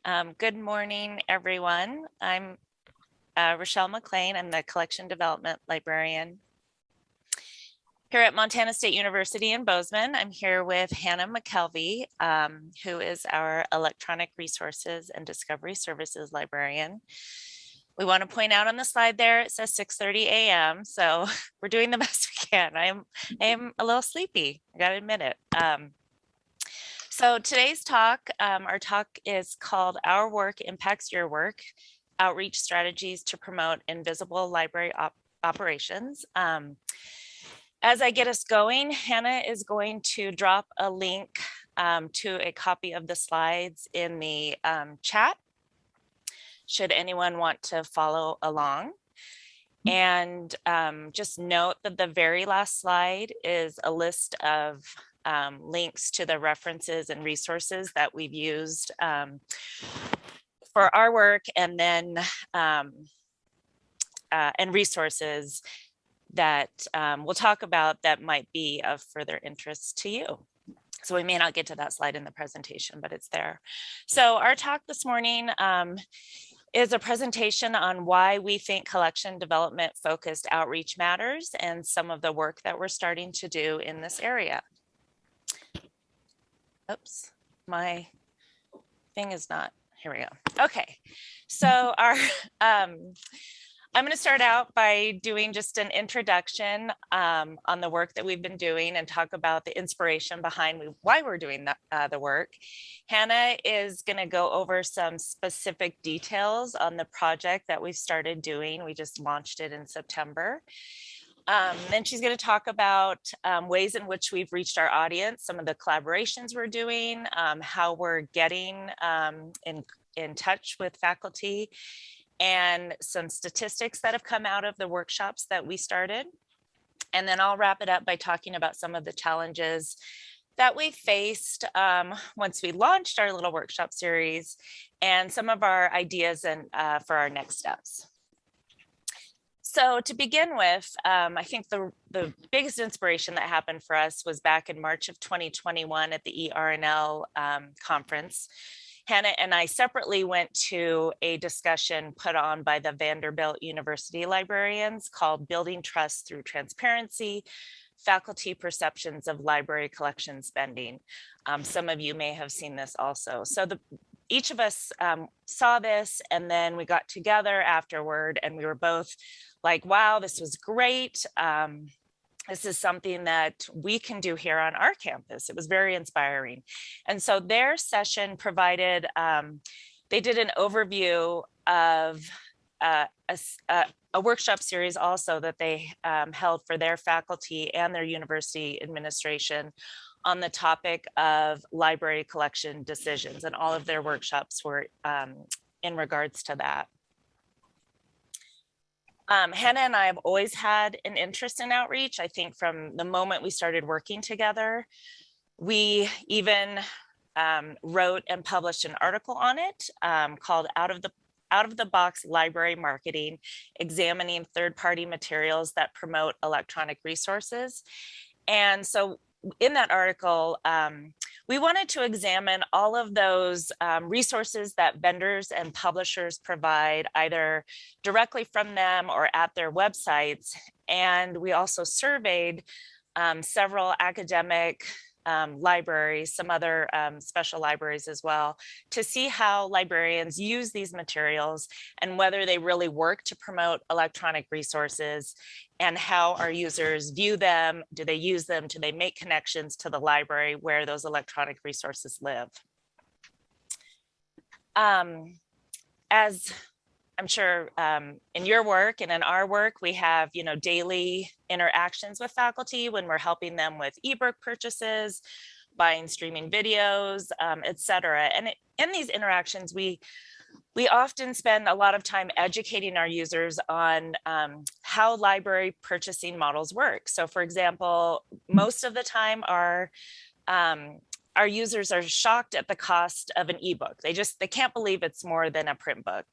Good morning, everyone. I'm Rachelle McLain. I'm the Collection Development Librarian here at Montana State University in Bozeman. I'm here with Hannah McKelvey, who is our Electronic Resources and Discovery Services Librarian. We want to point out on the slide there, it says 6:30 a.m. So we're doing the best we can. I am a little sleepy, I gotta admit it. So today's talk, our talk is called Our Work Impacts Your Work, Outreach Strategies to Promote Invisible Library Operations. As I get us going, Hannah is going to drop a link to a copy of the slides in the chat, should anyone want to follow along. And just note that the very last slide is a list of links to the references and resources that we've used for our work, and then and resources that we'll talk about that might be of further interest to you. So we may not get to that slide in the presentation, but it's there. So our talk this morning is a presentation on why we think collection development focused outreach matters and some of the work that we're starting to do in this area. Oops, my thing is not, here we go. Okay, so our, I'm going to start out by doing just an introduction on the work that we've been doing and talk about the inspiration behind why we're doing the work. Hannah is going to go over some specific details on the project that we started doing. We just launched it in September. Then she's going to talk about ways in which we've reached our audience, some of the collaborations we're doing, how we're getting in touch with faculty, and some statistics that have come out of the workshops that we started. And then I'll wrap it up by talking about some of the challenges that we faced once we launched our little workshop series and some of our ideas and for our next steps. So to begin with, I think the biggest inspiration that happened for us was back in March of 2021 at the ERNL conference. Hannah and I separately went to a discussion put on by the Vanderbilt University librarians called Building Trust Through Transparency, Faculty Perceptions of Library Collection Spending. Some of you may have seen this also. So each of us saw this, and then we got together afterward and we were both like, wow, this was great. This is something that we can do here on our campus. It was very inspiring. And so their session provided, they did an overview of a workshop series also that they held for their faculty and their university administration on the topic of library collection decisions, and all of their workshops were in regards to that. Hannah and I have always had an interest in outreach. I think from the moment we started working together, we even wrote and published an article on it called Out of the Box Library Marketing, Examining Third-Party Materials that Promote Electronic Resources. And so in that article, we wanted to examine all of those resources that vendors and publishers provide, either directly from them or at their websites. And we also surveyed several academic libraries, some other special libraries as well, to see how librarians use these materials and whether they really work to promote electronic resources, and how our users view them. Do they use them? Do they make connections to the library where those electronic resources live? As I'm sure in your work and in our work, we have, daily interactions with faculty when we're helping them with ebook purchases, buying streaming videos, et cetera. And in these interactions, we often spend a lot of time educating our users on how library purchasing models work. So for example, most of the time our users are shocked at the cost of an ebook. They can't believe it's more than a print book.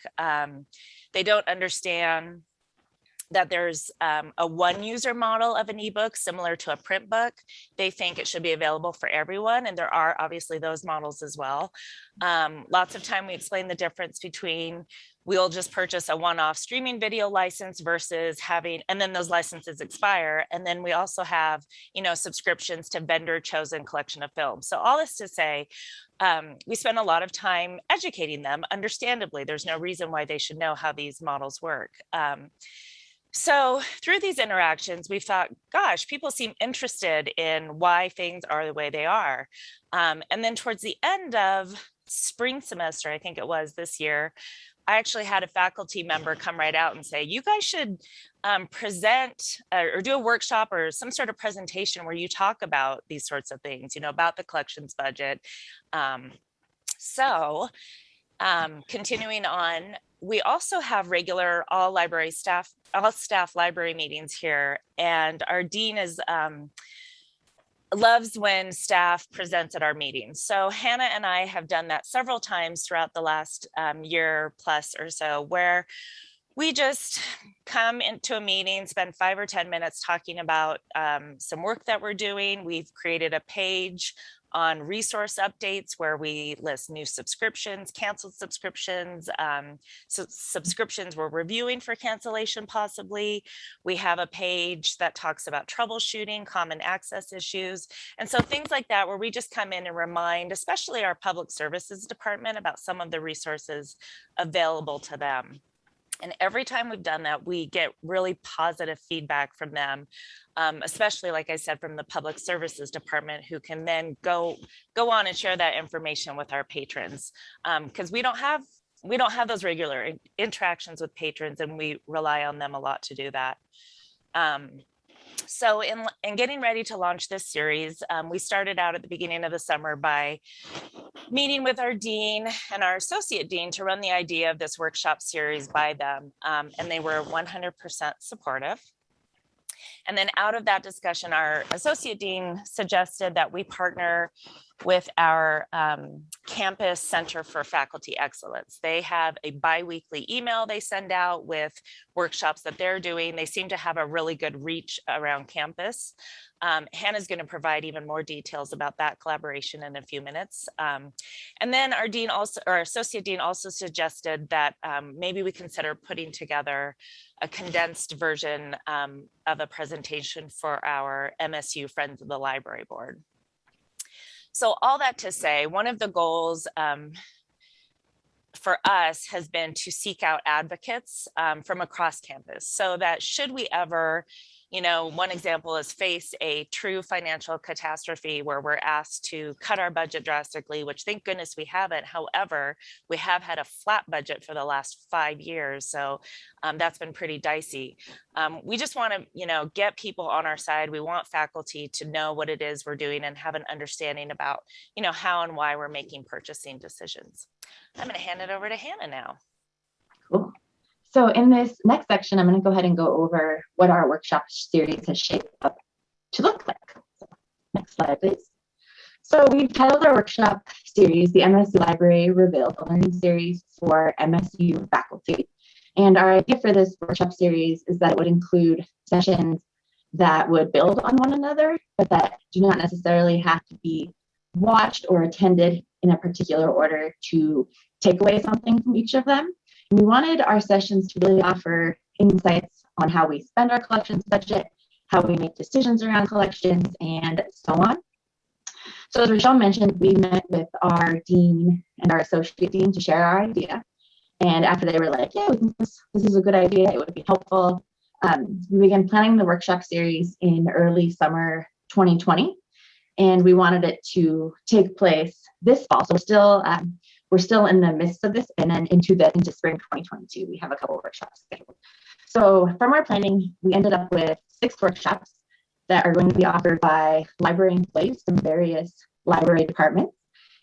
They don't understand that there's a one user model of an ebook similar to a print book. They think it should be available for everyone. And there are obviously those models as well. Lots of time we explain the difference between we'll just purchase a one-off streaming video license versus having, and then those licenses expire. And then we also have, subscriptions to vendor chosen collection of films. So all this to say, we spend a lot of time educating them. Understandably, there's no reason why they should know how these models work. So through these interactions, we thought, gosh, people seem interested in why things are the way they are. And then towards the end of spring semester, I think it was this year, I actually had a faculty member come right out and say, you guys should present or do a workshop or some sort of presentation where you talk about these sorts of things, about the collections budget. Continuing on, we also have regular all staff library meetings here, and our dean loves when staff presents at our meetings. So Hannah and I have done that several times throughout the last year plus or so, where we just come into a meeting, spend 5 or 10 minutes talking about some work that we're doing. We've created a page on resource updates where we list new subscriptions, canceled subscriptions, so subscriptions we're reviewing for cancellation possibly. We have a page that talks about troubleshooting, common access issues. And so things like that, where we just come in and remind, especially our public services department, about some of the resources available to them. And every time we've done that, we get really positive feedback from them, especially, like I said, from the public services department, who can then go on and share that information with our patrons, because we don't have those regular interactions with patrons, and we rely on them a lot to do that. So in getting ready to launch this series, we started out at the beginning of the summer by meeting with our dean and our associate dean to run the idea of this workshop series by them. And they were 100% supportive. And then out of that discussion, our associate dean suggested that we partner with our campus Center for Faculty Excellence. They have a bi-weekly email they send out with workshops that they're doing. They seem to have a really good reach around campus. Hannah's going to provide even more details about that collaboration in a few minutes. And then our associate dean also suggested that maybe we consider putting together a condensed version of a presentation for our MSU Friends of the Library Board. So all that to say, one of the goals for us has been to seek out advocates from across campus, so that should we ever, one example is face a true financial catastrophe where we're asked to cut our budget drastically, which thank goodness we haven't. However, we have had a flat budget for the last 5 years. So that's been pretty dicey. We just want to, get people on our side. We want faculty to know what it is we're doing and have an understanding about, how and why we're making purchasing decisions. I'm going to hand it over to Hannah now. Cool. So in this next section, I'm going to go ahead and go over what our workshop series has shaped up to look like. So, next slide, please. So we've titled our workshop series, the MSU Library Revealed, a learning series for MSU faculty. And our idea for this workshop series is that it would include sessions that would build on one another, but that do not necessarily have to be watched or attended in a particular order to take away something from each of them. We wanted our sessions to really offer insights on how we spend our collections budget, how we make decisions around collections, and so on. So as Rachelle mentioned, we met with our dean and our associate dean to share our idea. And after they were like, yeah, we think this is a good idea, it would be helpful, we began planning the workshop series in early summer 2020. And we wanted it to take place this fall. So we're still in the midst of this, and then into spring 2022, we have a couple of workshops scheduled. So from our planning, we ended up with 6 workshops that are going to be offered by library employees from various library departments.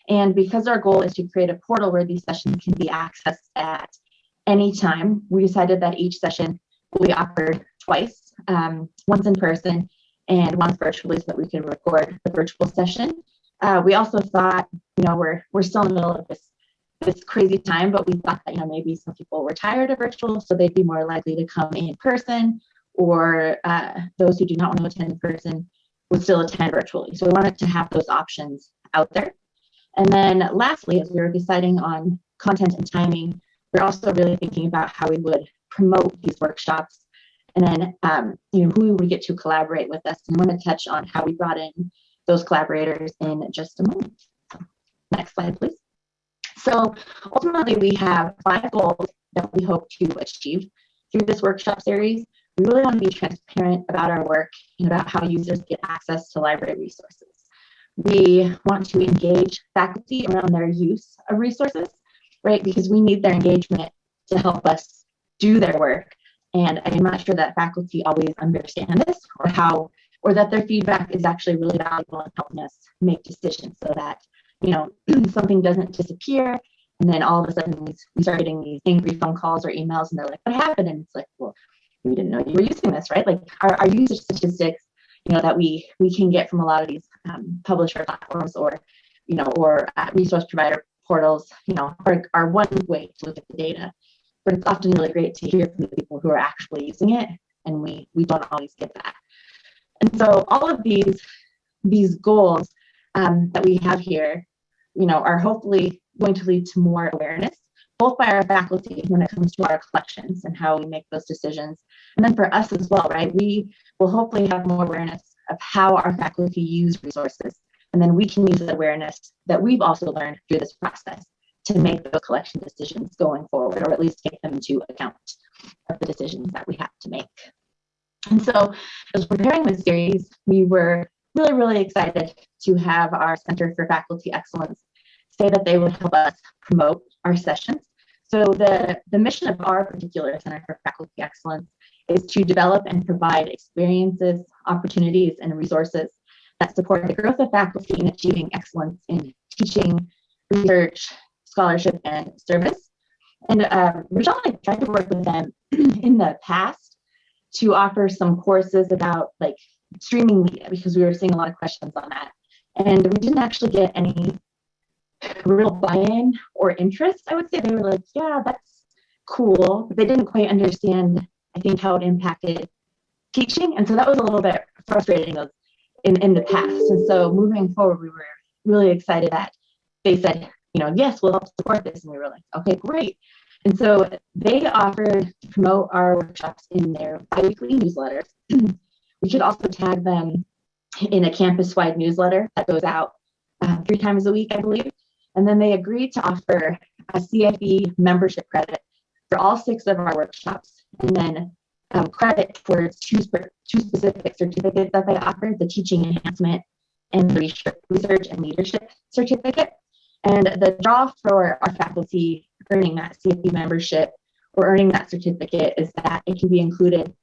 And because our goal is to create a portal where these sessions can be accessed at any time, we decided that each session will be offered twice, once in person and once virtually, so that we can record the virtual session. We also thought, we're still in the middle of this this crazy time, but we thought that, maybe some people were tired of virtual, so they'd be more likely to come in person, or those who do not want to attend in person would still attend virtually. So we wanted to have those options out there. And then lastly, as we were deciding on content and timing, we're also really thinking about how we would promote these workshops, and then who we get to collaborate with us. And I'm going to touch on how we brought in those collaborators in just a moment. Next slide, please. So ultimately, we have 5 goals that we hope to achieve through this workshop series. We really want to be transparent about our work and about how users get access to library resources. We want to engage faculty around their use of resources, right? Because we need their engagement to help us do their work. And I'm not sure that faculty always understand this, or that their feedback is actually really valuable in helping us make decisions, so that something doesn't disappear, and then all of a sudden we start getting these angry phone calls or emails, and they're like, what happened? And it's like, well, we didn't know you were using this, right? Like our user statistics, that we can get from a lot of these publisher platforms, or resource provider portals, are one way to look at the data. But it's often really great to hear from the people who are actually using it, and we don't always get that. And so all of these goals that we have here, are hopefully going to lead to more awareness, both by our faculty when it comes to our collections and how we make those decisions, and then for us as well, right? We will hopefully have more awareness of how our faculty use resources, and then we can use the awareness that we've also learned through this process to make those collection decisions going forward, or at least take them into account of the decisions that we have to make. And so as preparing this series, we were really, really excited to have our Center for Faculty Excellence say that they would help us promote our sessions. So the mission of our particular Center for Faculty Excellence is to develop and provide experiences, opportunities, and resources that support the growth of faculty in achieving excellence in teaching, research, scholarship, and service. And Rachelle and I tried to work with them in the past to offer some courses about streaming media, because we were seeing a lot of questions on that. And we didn't actually get any real buy-in or interest. I would say they were like, yeah, that's cool, but they didn't quite understand, I think, how it impacted teaching. And so that was a little bit frustrating in the past. And so moving forward, we were really excited that they said, yes, we'll help support this. And we were like, okay, great. And so they offered to promote our workshops in their biweekly newsletters. We should also tag them in a campus-wide newsletter that goes out 3 times a week, I believe. And then they agreed to offer a CFE membership credit for all 6 of our workshops, and then credit for 2 specific certificates that they offered: the teaching enhancement and the research and leadership certificate. And the draw for our faculty earning that CFE membership or earning that certificate is that it can be included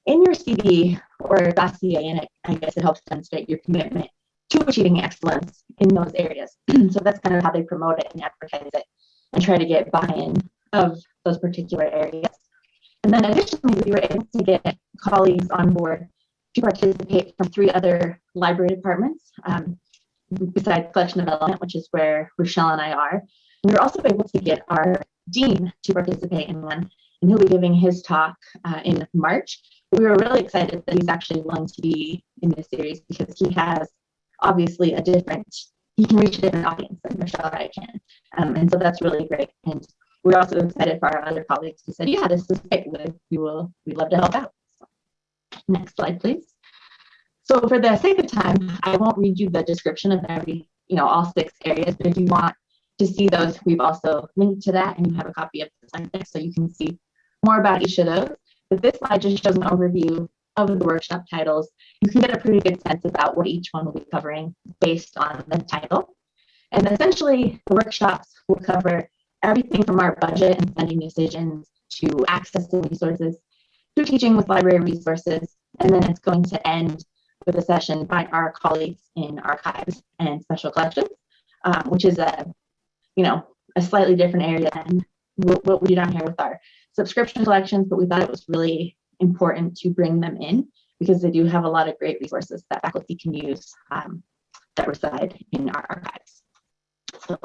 in your CV or dossier, and I guess it helps demonstrate your commitment to achieving excellence in those areas. So that's kind of how they promote it and advertise it and try to get buy-in of those particular areas. And then additionally, we were able to get colleagues on board to participate from 3 other library departments, besides collection development, which is where Rachelle and I are. And we were also able to get our dean to participate in one, and he'll be giving his talk in March. We were really excited that he's actually willing to be in this series, because he has obviously he can reach a different audience than Rachelle and I can. And so that's really great. And we're also excited for our other colleagues who said, yeah, this is great. We'd love to help out. So, next slide, please. So for the sake of time, I won't read you the description of every, all 6 areas, but if you want to see those, we've also linked to that, and you have a copy of the slide deck so you can see more about each of those. But this slide just shows an overview of the workshop titles. You can get a pretty good sense about what each one will be covering based on the title. And essentially, the workshops will cover everything from our budget and spending decisions to accessing resources to teaching with library resources. And then it's going to end with a session by our colleagues in archives and special collections, which is a slightly different area than what we do down here with our subscription collections, but we thought it was really important to bring them in because they do have a lot of great resources that faculty can use that reside in our archives. So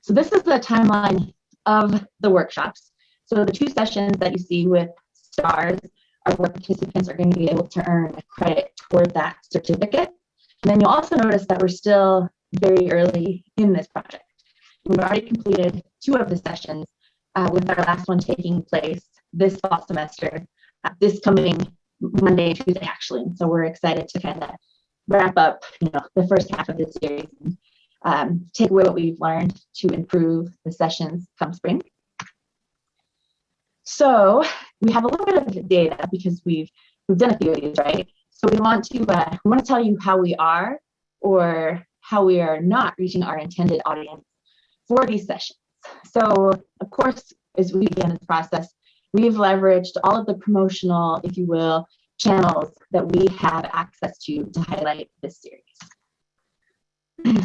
So this is the timeline of the workshops. So the 2 sessions that you see with stars are where participants are going to be able to earn credit toward that certificate. And then you'll also notice that we're still very early in this project. We've already completed 2 of the sessions, with our last one taking place this fall semester, this coming Monday, Tuesday, actually. And so we're excited to kind of wrap up, the first half of this series and take away what we've learned to improve the sessions come spring. So we have a little bit of data because we've done a few of these, right? So we want to tell you how we are or how we are not reaching our intended audience for these sessions. So of course, as we began this process, we've leveraged all of the promotional, if you will, channels that we have access to highlight this series.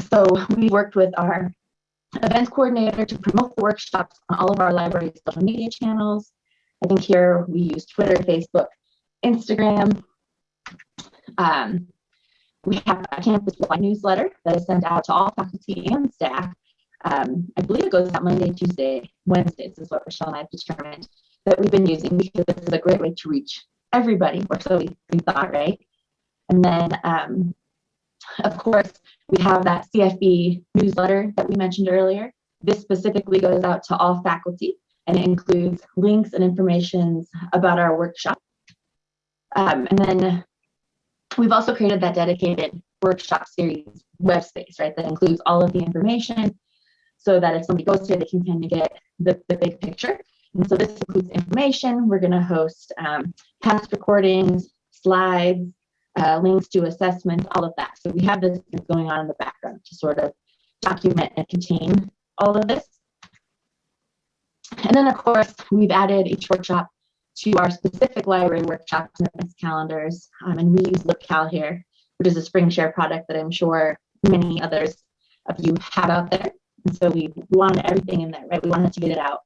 So we worked with our events coordinator to promote the workshops on all of our library social media channels. I think here we use Twitter, Facebook, Instagram. We have a campus-wide newsletter that is sent out to all faculty and staff. I believe it goes out Monday, Tuesday, Wednesdays is what Rachelle and I have determined that we've been using because this is a great way to reach everybody, or so we thought, right? And then, of course, we have that CFB newsletter that we mentioned earlier. This specifically goes out to all faculty, and it includes links and information about our workshop. And then we've also created that dedicated workshop series web space, right? That includes all of the information so that if somebody goes here, they can kind of get the big picture. And so this includes information. We're going to host past recordings, slides, links to assessments, all of that. So we have this going on in the background to sort of document and contain all of this. And then, of course, we've added each workshop to our specific library workshops and events calendars. And we use LibCal here, which is a Spring Share product that I'm sure many others of you have out there. And so we wanted everything in there, right? We wanted to get it out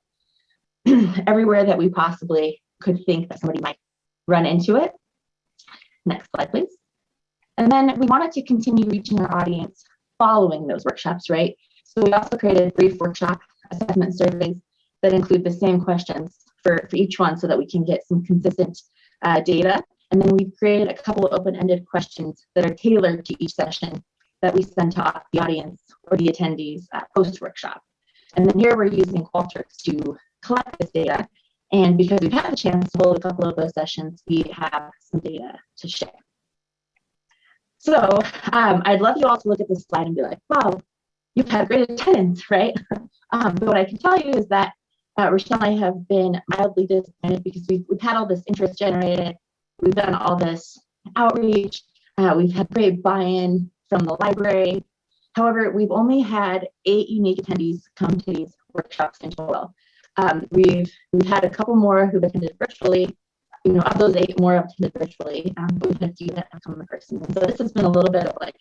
everywhere that we possibly could think that somebody might run into it. Next slide, please. And then we wanted to continue reaching our audience following those workshops, right? So we also created brief workshop assessment surveys that include the same questions for each one so that we can get some consistent data. And then we've created a couple of open-ended questions that are tailored to each session that we send to the audience or the attendees post-workshop. And then here we're using Qualtrics to collect this data. And because we've had the chance to hold a couple of those sessions, we have some data to share. So I'd love you all to look at this slide and be like, wow, you've had great attendance, right? But what I can tell you is that Rachelle and I have been mildly disappointed because we've had all this interest generated. We've done all this outreach. We've had great buy-in from the library. However, we've only had 8 unique attendees come to these workshops in total. We've had a couple more who've attended virtually. Of those 8, more have attended virtually, but we've had a few that have come in person. And so this has been a little bit of like,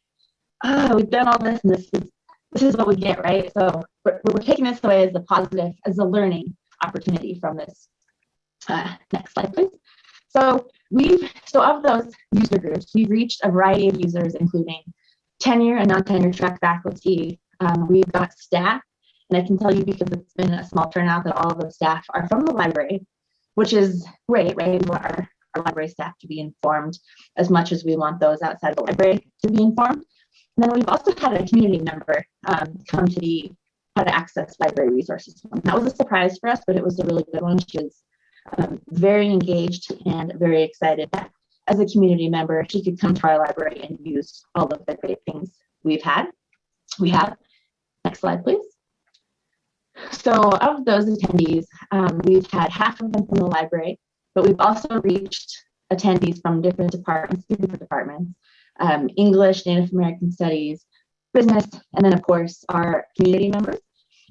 we've done all this, and this is what we get, right? So we're taking this away as a positive, as a learning opportunity from this. Next slide, please. So of those user groups, we've reached a variety of users, including tenure and non-tenure track faculty. We've got staff, and I can tell you because it's been a small turnout that all of those staff are from the library, which is great, right? We want our library staff to be informed as much as we want those outside the library to be informed. And then we've also had a community member come to the how to access library resources. That was a surprise for us, but it was a really good one. She was very engaged and very excited that as a community member, she could come to our library and use all of the great things we have. Next slide, please. So of those attendees, we've had half of them from the library, but we've also reached attendees from different departments, English, Native American Studies, business, and then of course our community members.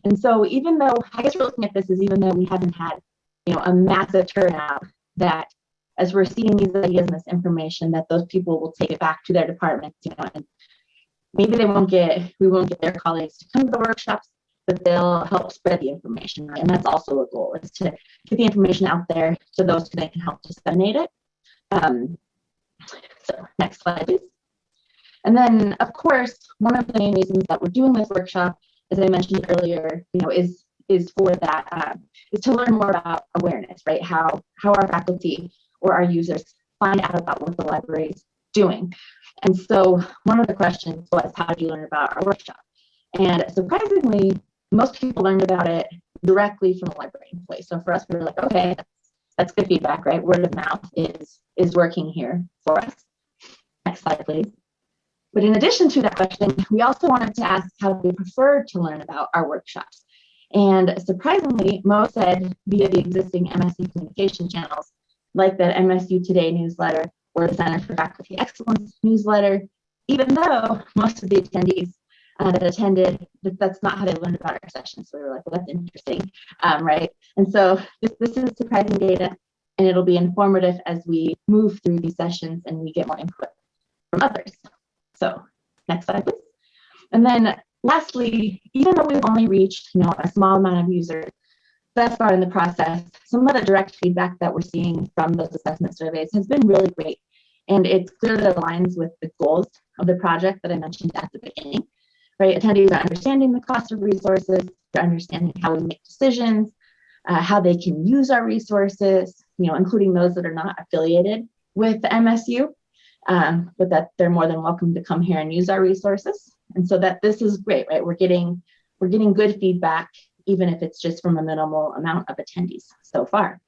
And so even though, I guess we're looking at this as even though we haven't had, a massive turnout, that as we're seeing these ideas and this information, that those people will take it back to their departments, and maybe we won't get their colleagues to come to the workshops, but they'll help spread the information, right? And that's also a goal, is to get the information out there to those who they can help disseminate it. So next slide, please. And then, of course, one of the main reasons that we're doing this workshop as I mentioned earlier, is for that, is to learn more about awareness, right? How our faculty or our users find out about what the library is doing. And so one of the questions was, how did you learn about our workshop? And surprisingly, most people learned about it directly from a library employee. So for us, we were like, okay, that's good feedback, right? Word of mouth is working here for us. Next slide, please. But in addition to that question, we also wanted to ask how they preferred to learn about our workshops. And surprisingly, most said via the existing MSU communication channels, like the MSU Today newsletter or the Center for Faculty Excellence newsletter, even though most of the attendees that attended, that's not how they learned about our sessions. So we were like, well, that's interesting, right? And so this is surprising data, and it'll be informative as we move through these sessions and we get more input from others. So next slide, please. And then lastly, even though we've only reached a small amount of users thus far in the process, some of the direct feedback that we're seeing from those assessment surveys has been really great. And it's clear that it aligns with the goals of the project that I mentioned at the beginning, right? Attendees are understanding the cost of resources, they're understanding how we make decisions, how they can use our resources, including those that are not affiliated with the MSU, but that they're more than welcome to come here and use our resources. And so that this is great, right? We're getting good feedback, even if it's just from a minimal amount of attendees so far.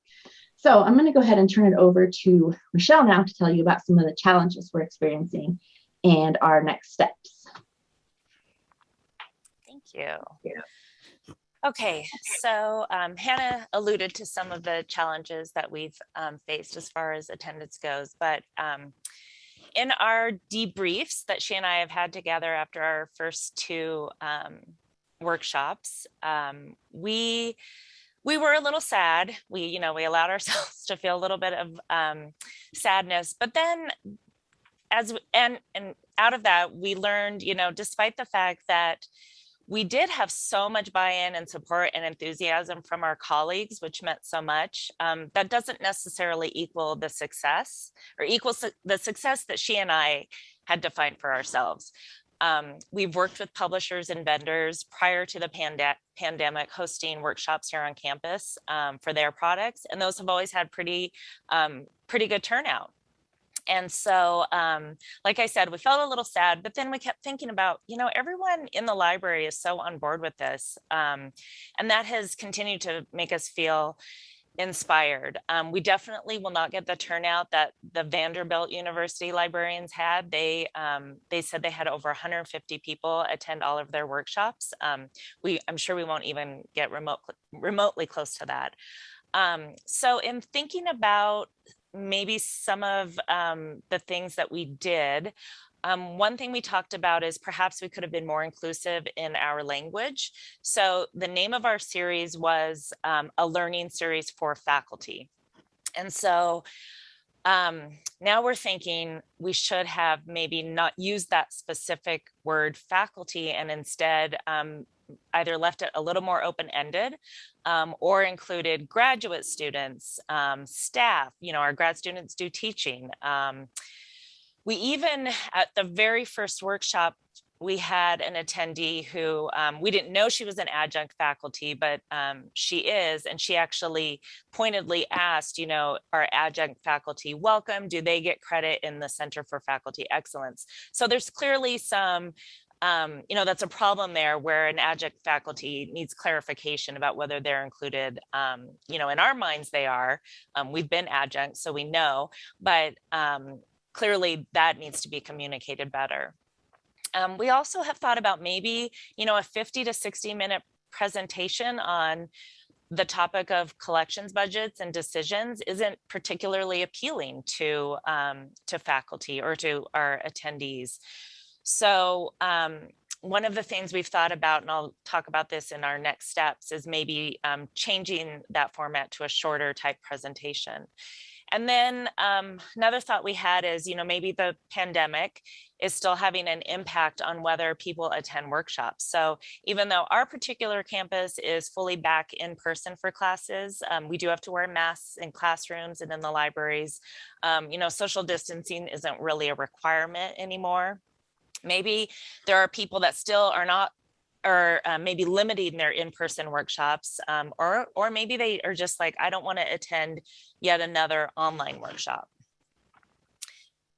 So I'm going to go ahead and turn it over to Rachelle now to tell you about some of the challenges we're experiencing and our next steps. Thank you. Okay, so Hannah alluded to some of the challenges that we've faced as far as attendance goes, but in our debriefs that she and I have had together after our first two workshops, we were a little sad. We allowed ourselves to feel a little bit of sadness, but then and out of that, we learned, despite the fact that we did have so much buy-in and support and enthusiasm from our colleagues, which meant so much. That doesn't necessarily equal the success or equals the success that she and I had defined for ourselves. We've worked with publishers and vendors prior to the pandemic, hosting workshops here on campus for their products, and those have always had pretty good turnout. And so, like I said, we felt a little sad, but then we kept thinking about, everyone in the library is so on board with this. And that has continued to make us feel inspired. We definitely will not get the turnout that the Vanderbilt University librarians had. They said they had over 150 people attend all of their workshops. I'm sure we won't even get remotely close to that. So in thinking about maybe some of the things that we did, one thing we talked about is perhaps we could have been more inclusive in our language. So the name of our series was a learning series for faculty. And so now we're thinking we should have maybe not used that specific word faculty and instead either left it a little more open-ended or included graduate students, staff, our grad students do teaching. We even, at the very first workshop, we had an attendee who we didn't know she was an adjunct faculty, but she is, and she actually pointedly asked, are adjunct faculty welcome? Do they get credit in the Center for Faculty Excellence? So there's clearly some that's a problem there where an adjunct faculty needs clarification about whether they're included. In our minds, they are. We've been adjunct, so we know, but clearly that needs to be communicated better. We also have thought about maybe, a 50 to 60 minute presentation on the topic of collections budgets and decisions isn't particularly appealing to faculty or to our attendees. So one of the things we've thought about, and I'll talk about this in our next steps, is maybe changing that format to a shorter type presentation. And then another thought we had is, maybe the pandemic is still having an impact on whether people attend workshops. So even though our particular campus is fully back in person for classes, we do have to wear masks in classrooms and in the libraries. Social distancing isn't really a requirement anymore. Maybe there are people that still are not or maybe limiting their in-person workshops, or maybe they are just like, I don't want to attend yet another online workshop.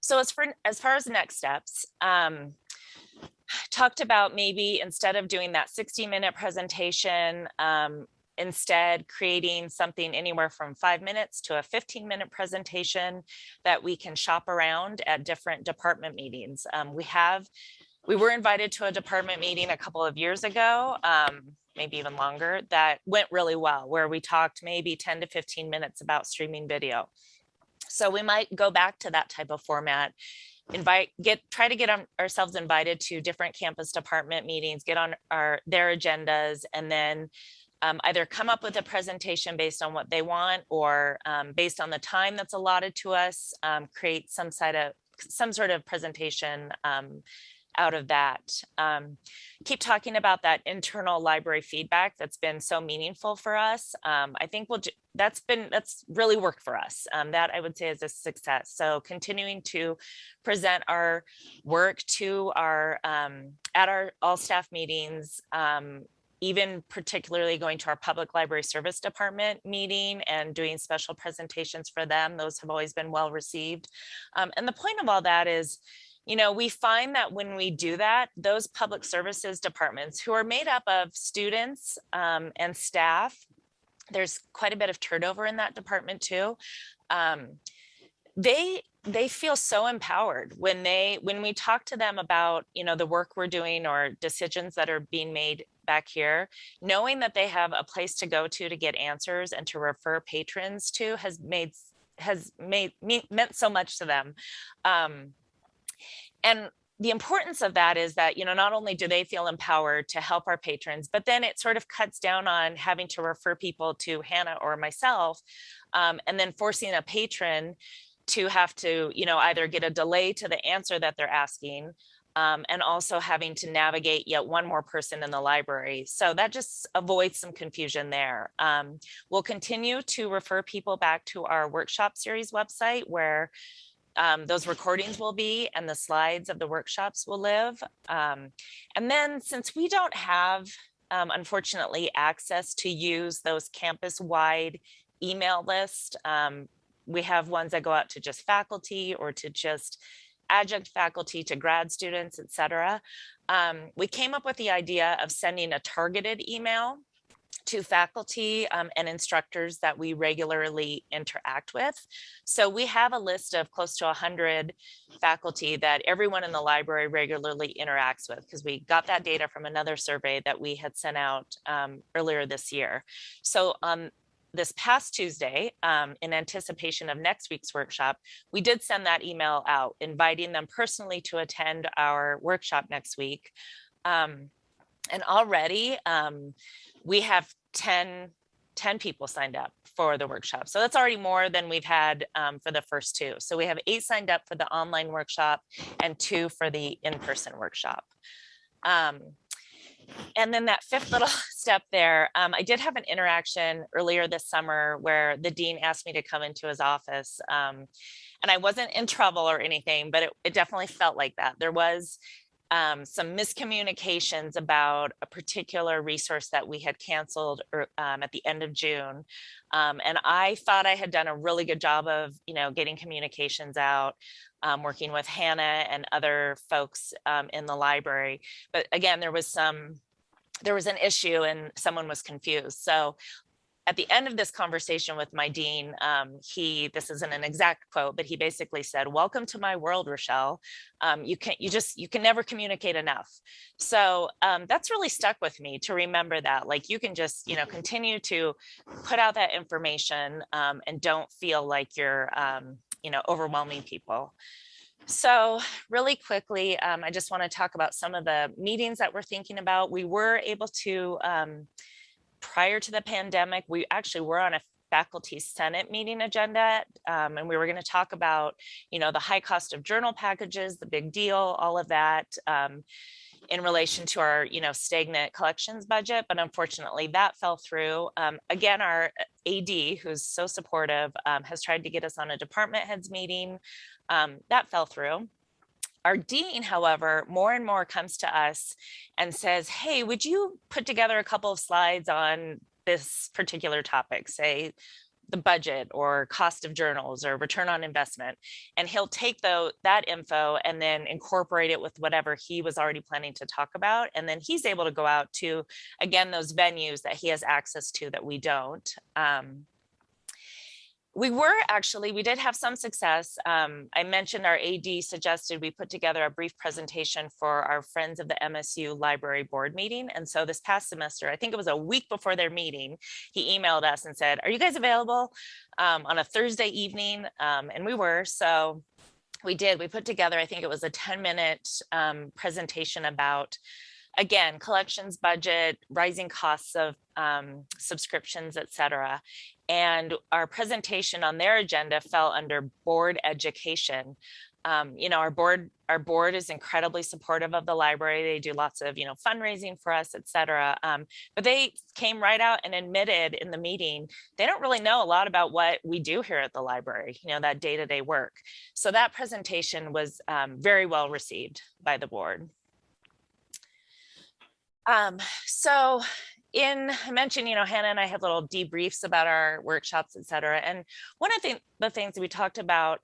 So as far as next steps, talked about maybe instead of doing that 60-minute presentation, instead creating something anywhere from 5 minutes to a 15-minute presentation that we can shop around at different department meetings. We were invited to a department meeting a couple of years ago, maybe even longer, that went really well, where we talked maybe 10 to 15 minutes about streaming video. So we might go back to that type of format, try to get ourselves invited to different campus department meetings, get on their agendas, and then either come up with a presentation based on what they want, or based on the time that's allotted to us, create some sort of presentation out of that. Keep talking about that internal library feedback that's been so meaningful for us. I think that's really worked for us. That I would say is a success. So continuing to present our work to at our all staff meetings, even particularly going to our public library service department meeting and doing special presentations for them. Those have always been well received. And the point of all that is, we find that when we do that, those public services departments, who are made up of students and staff, there's quite a bit of turnover in that department too. They feel so empowered when we talk to them about, the work we're doing or decisions that are being made back here, knowing that they have a place to go to get answers and to refer patrons to has meant so much to them. And the importance of that is that, not only do they feel empowered to help our patrons, but then it sort of cuts down on having to refer people to Hannah or myself, and then forcing a patron to have to, either get a delay to the answer that they're asking, and also having to navigate yet one more person in the library. So that just avoids some confusion there. We'll continue to refer people back to our workshop series website, where those recordings will be and the slides of the workshops will live. And then, since we don't have, unfortunately, access to use those campus-wide email lists, we have ones that go out to just faculty or to just adjunct faculty, to grad students, et cetera. We came up with the idea of sending a targeted email to faculty and instructors that we regularly interact with. So we have a list of close to 100 faculty that everyone in the library regularly interacts with, because we got that data from another survey that we had sent out earlier this year. So this past Tuesday, in anticipation of next week's workshop, we did send that email out, inviting them personally to attend our workshop next week. And already we have 10 people signed up for the workshop. So that's already more than we've had for the first two. So we have 8 signed up for the online workshop and 2 for the in-person workshop. And then that 5th little step there, I did have an interaction earlier this summer where the dean asked me to come into his office. And I wasn't in trouble or anything, but it definitely felt like that. There was some miscommunications about a particular resource that we had canceled at the end of June. And I thought I had done a really good job of, getting communications out, working with Hannah and other folks in the library. But again, there was an issue and someone was confused. So at the end of this conversation with my dean, this isn't an exact quote, but he basically said, "Welcome to my world, Rachelle. You can never communicate enough." So that's really stuck with me, to remember that, like, you can just, continue to put out that information and don't feel like you're, overwhelming people. So really quickly, I just want to talk about some of the meetings that we're thinking about. We were able to, prior to the pandemic, we actually were on a faculty senate meeting agenda, and we were going to talk about, the high cost of journal packages, the big deal, all of that, in relation to our, stagnant collections budget. But unfortunately, that fell through. Again, our AD, who's so supportive, has tried to get us on a department heads meeting. That fell through. Our dean, however, more and more comes to us and says, hey, would you put together a couple of slides on this particular topic, say the budget or cost of journals or return on investment? And he'll take that info and then incorporate it with whatever he was already planning to talk about. And then he's able to go out to, again, those venues that he has access to that we don't. We did have some success. I mentioned our AD suggested we put together a brief presentation for our Friends of the MSU Library Board meeting. And so this past semester, I think it was a week before their meeting, he emailed us and said, are you guys available on a Thursday evening? And we were, so we did. We put together, I think it was a 10-minute presentation about, again, collections budget, rising costs of subscriptions, et cetera. And our presentation on their agenda fell under board education. Our board is incredibly supportive of the library. They do lots of, fundraising for us, et cetera. But they came right out and admitted in the meeting, they don't really know a lot about what we do here at the library, that day-to-day work. So that presentation was very well received by the board. I mentioned, Hannah and I had little debriefs about our workshops, et cetera. And one of the things that we talked about,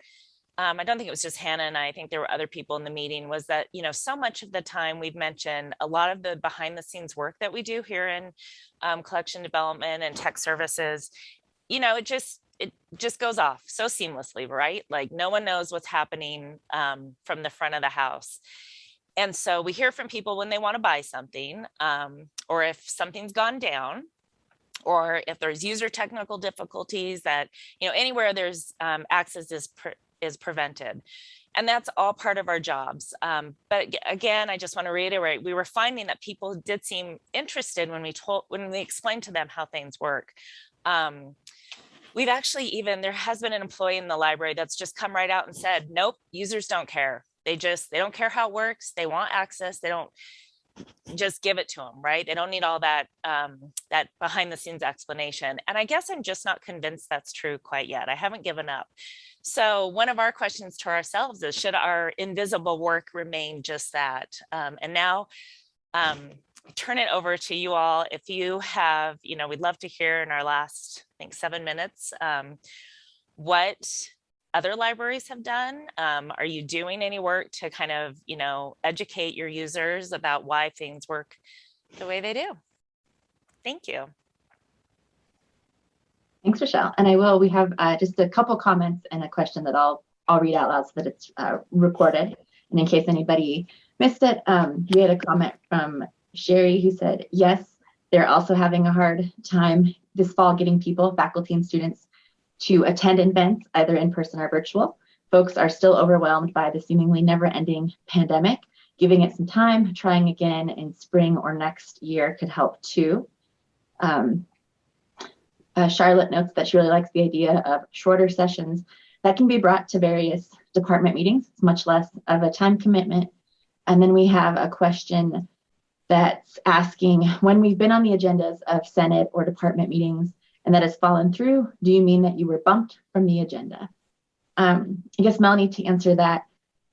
I don't think it was just Hannah and I think there were other people in the meeting, was that, so much of the time we've mentioned a lot of the behind the scenes work that we do here in collection development and tech services, it just goes off so seamlessly, right? Like no one knows what's happening from the front of the house. And so we hear from people when they want to buy something, or if something's gone down, or if there's user technical difficulties that, anywhere there's access is prevented. And that's all part of our jobs. But again, I just want to reiterate, we were finding that people did seem interested when we explained to them how things work. We've actually there has been an employee in the library that's just come right out and said, nope, users don't care. They don't care how it works. They want access. They don't just give it to them, right? They don't need all that that behind the scenes explanation. And I guess I'm just not convinced that's true quite yet. I haven't given up. So one of our questions to ourselves is, should our invisible work remain just that? And now turn it over to you all. If you have, we'd love to hear in our last, I think, 7 minutes, what other libraries have done. Are you doing any work to kind of, educate your users about why things work the way they do? Thank you. Thanks, Rachelle. And we have just a couple comments and a question that I'll read out loud so that it's recorded. And in case anybody missed it, we had a comment from Sherry who said, yes, they're also having a hard time this fall getting people, faculty and students, to attend events, either in person or virtual. Folks are still overwhelmed by the seemingly never-ending pandemic. Giving it some time, trying again in spring or next year could help too. Charlotte notes that she really likes the idea of shorter sessions that can be brought to various department meetings. It's much less of a time commitment. And then we have a question that's asking, when we've been on the agendas of Senate or department meetings and that has fallen through, do you mean that you were bumped from the agenda? I guess, Melanie, to answer that,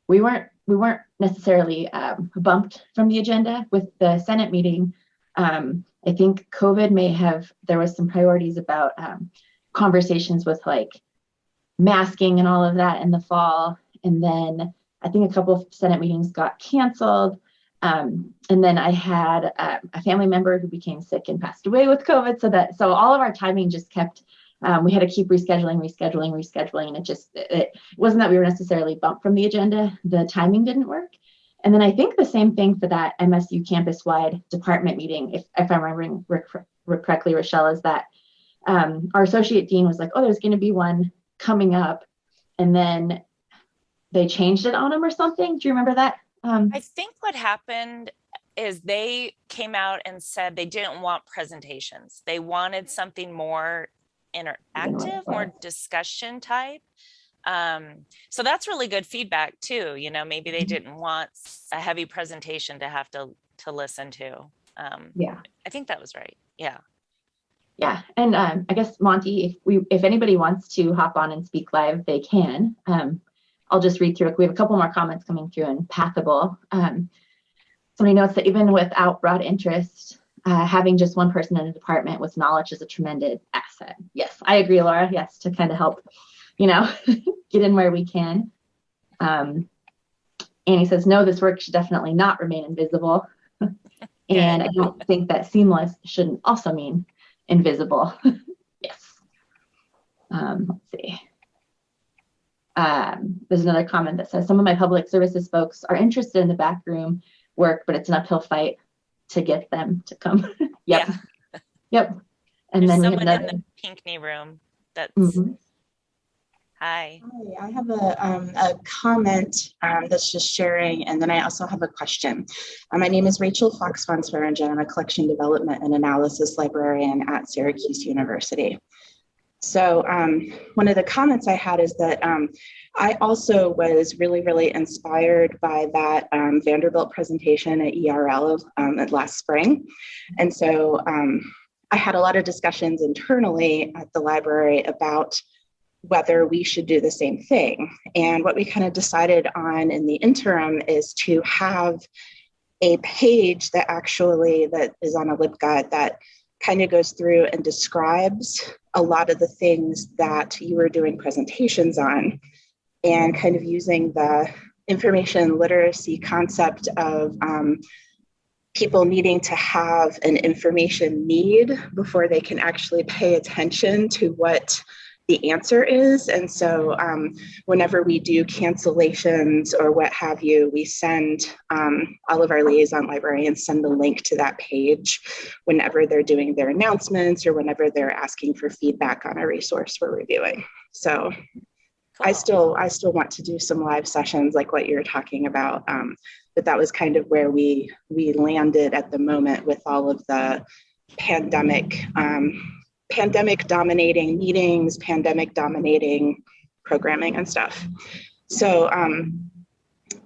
we weren't necessarily bumped from the agenda with the Senate meeting. I think COVID there was some priorities about conversations with like masking and all of that in the fall. And then I think a couple of Senate meetings got canceled. And then I had a family member who became sick and passed away with COVID. So all of our timing just kept, we had to keep rescheduling. And it wasn't that we were necessarily bumped from the agenda. The timing didn't work. And then I think the same thing for that MSU campus-wide department meeting, if I'm remembering correctly, Rachelle, is that our associate dean was like, oh, there's going to be one coming up. And then they changed it on him or something. Do you remember that? I think what happened is they came out and said they didn't want presentations. They wanted something more interactive, more discussion type. So that's really good feedback too. Maybe they didn't want a heavy presentation to have to listen to. Yeah, I think that was right. Yeah. Yeah, and I guess Monty, if anybody wants to hop on and speak live, they can. I'll just read through it. We have a couple more comments coming through in Pathable. Somebody notes that even without broad interest, having just one person in a department with knowledge is a tremendous asset. Yes, I agree, Laura. Yes, to kind of help, get in where we can. Annie says, no, this work should definitely not remain invisible. And I don't think that seamless shouldn't also mean invisible. Yes. Let's see. There's another comment that says, some of my public services folks are interested in the backroom work, but it's an uphill fight to get them to come. Yep. Yeah. Yep. And There's then we have someone another in the Pinckney room that's Hi. Hi, I have a comment that's just sharing, and then I also have a question. My name is Rachel Fox-Von-Swearingen. I'm a collection development and analysis librarian at Syracuse University. So one of the comments I had is that I also was really, really inspired by that Vanderbilt presentation at ERL last spring. And so I had a lot of discussions internally at the library about whether we should do the same thing. And what we kind of decided on in the interim is to have a page that is on a LibGuide that kind of goes through and describes a lot of the things that you were doing presentations on, and kind of using the information literacy concept of people needing to have an information need before they can actually pay attention to what the answer is. And so whenever we do cancellations or what have you, we send all of our liaison librarians send the link to that page whenever they're doing their announcements or whenever they're asking for feedback on a resource we're reviewing. So cool. I still want to do some live sessions like what you're talking about. But that was kind of where we landed at the moment with all of the pandemic dominating meetings, pandemic dominating programming and stuff. So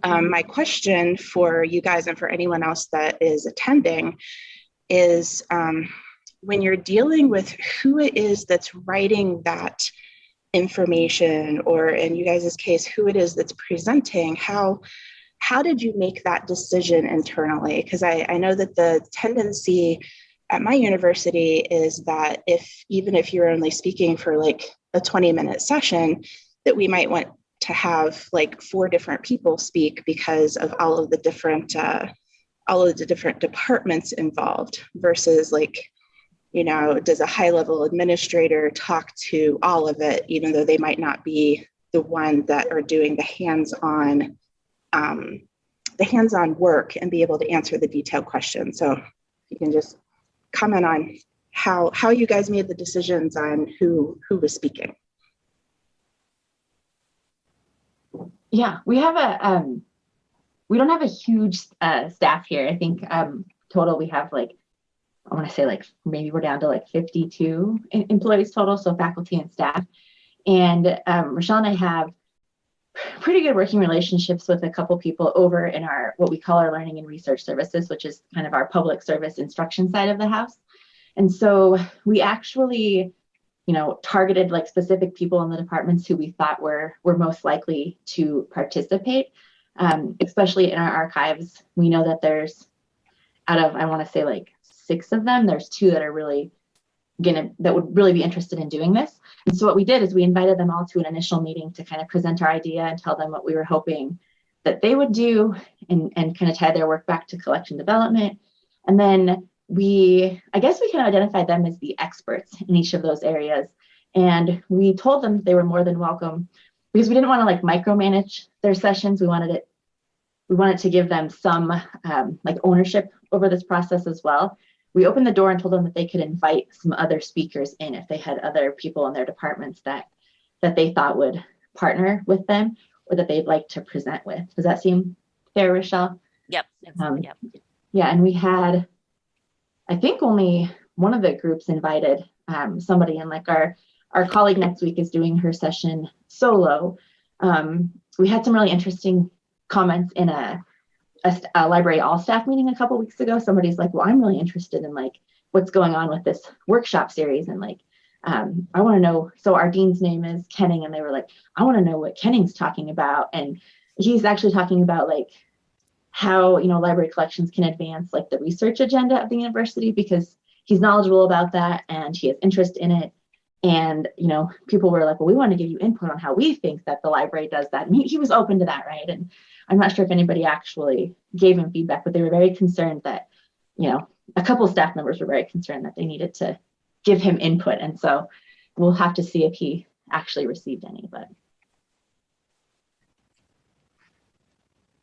my question for you guys and for anyone else that is attending is when you're dealing with who it is that's writing that information, or in you guys' case, who it is that's presenting, how did you make that decision internally? Because I know that the tendency at my university is that even if you're only speaking for like a 20-minute session, that we might want to have like 4 different people speak because of all of the different departments involved, versus like, does a high-level administrator talk to all of it, even though they might not be the one that are doing the hands-on work and be able to answer the detailed questions. So you can just comment on how you guys made the decisions on who was speaking. Yeah, we have we don't have a huge staff here. I think total we have I want to say maybe we're down to 52 employees total, so faculty and staff. And Rachelle and I have pretty good working relationships with a couple people over in our what we call our learning and research services, which is kind of our public service instruction side of the house. And so we actually targeted specific people in the departments who we thought were most likely to participate, especially in our archives. We know that there's out of, I want to say 6 of them, there's 2 that are really that would really be interested in doing this. And so what we did is we invited them all to an initial meeting to kind of present our idea and tell them what we were hoping that they would do, and kind of tie their work back to collection development. And then I guess we can identify them as the experts in each of those areas. And we told them they were more than welcome, because we didn't want to micromanage their sessions. We wanted to give them some ownership over this process as well. We opened the door and told them that they could invite some other speakers in if they had other people in their departments that they thought would partner with them or that they'd like to present with. Does that seem fair, Rachelle? Yep. Yep. Yeah, and we had, I think only one of the groups invited somebody, and our colleague next week is doing her session solo. We had some really interesting comments in a library all staff meeting a couple weeks ago. Somebody's like, well, I'm really interested in what's going on with this workshop series, and I want to know. So our dean's name is Kenning, and they were like, I want to know what Kenning's talking about. And he's actually talking about like how, library collections can advance like the research agenda of the university, because he's knowledgeable about that and he has interest in it. And, people were like, well, we want to give you input on how we think that the library does that. And he was open to that, right? And I'm not sure if anybody actually gave him feedback, but they were very concerned that, a couple of staff members were very concerned that they needed to give him input. And so we'll have to see if he actually received any, but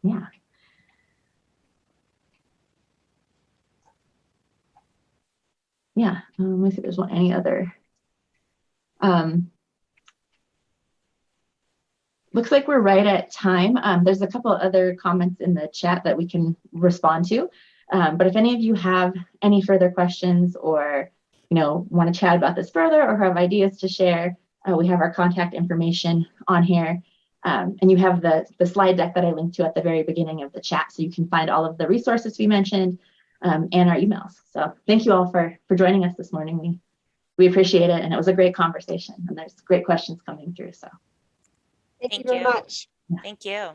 yeah. Yeah, let me see if there's any other. Looks like we're right at time. There's a couple other comments in the chat that we can respond to. But if any of you have any further questions or, want to chat about this further or have ideas to share, we have our contact information on here. And you have the slide deck that I linked to at the very beginning of the chat, so you can find all of the resources we mentioned and our emails. So thank you all for joining us this morning. We appreciate it, and it was a great conversation, and there's great questions coming through. So Thank you very much. Thank you.